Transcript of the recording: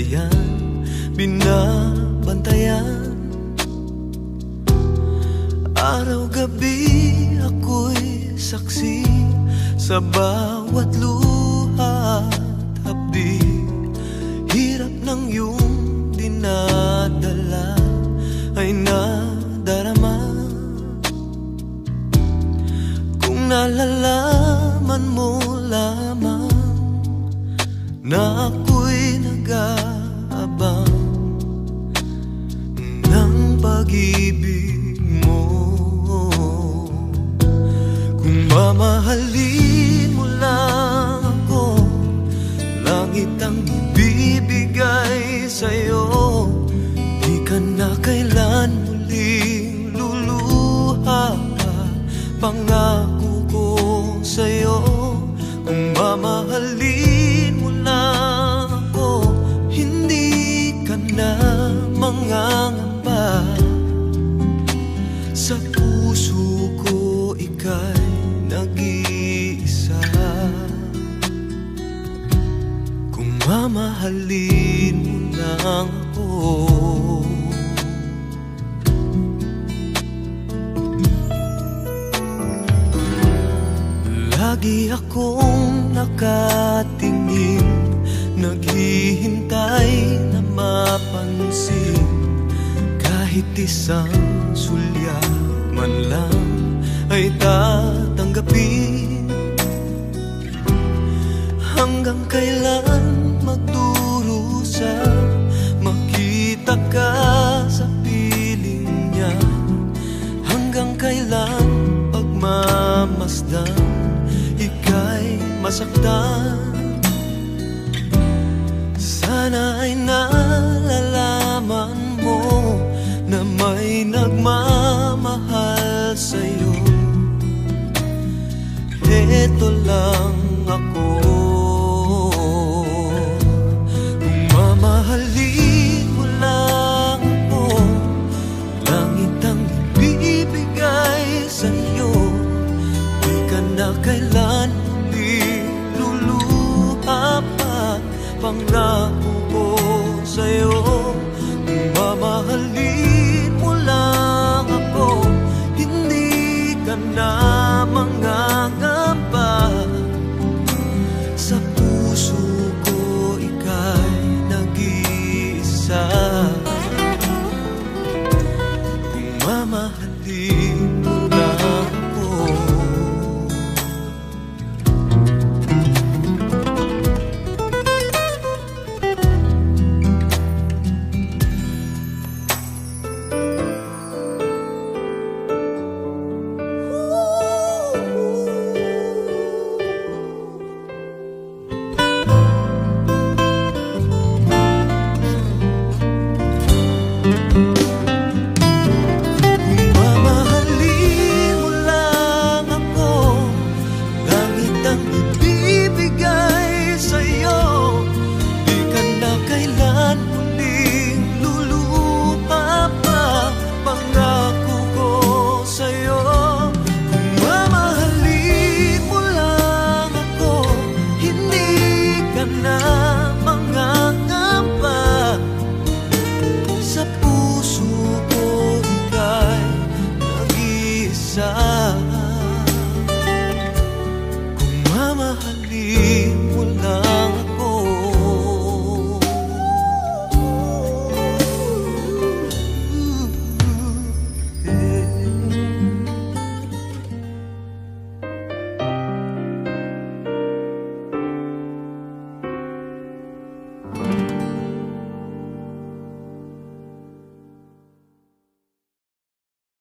yan binabantayan. Araw-gabi ako'y saksi sa bawat luha at hapdi. Hirap ng iyong dinadala ay nadarama. Kung nalalaman mo lamang na ako'y nag-aabang ng pag-ibig mo, kung mamahalin mo lang ako, langit ang ibibigay sa'yo. Di ka na kailan muling luluha, pangako ko sa'yo. Kung mamahalin mo lang ako, hindi ka na mangangamba. Sa puso ko ika'y nag-iisa. Kung mamahalin mo lang ako. Lagi akong nakatingin, naghihintay na mapansin. Kahit isang sulyap man lang ay tatanggapin. Hanggang kailan magdurusa, makita ka sa piling niya? Hanggang kailan pagmamasdan, ika'y masaktan? Sana ay nalalaman mo na may nagmamahal sa'yo. Eto lang ako. Kung mamahalin mo lang ako, langit ang ibibigay sa'yo. Di ka na kailan luluha pa, pangako ko sa'yo.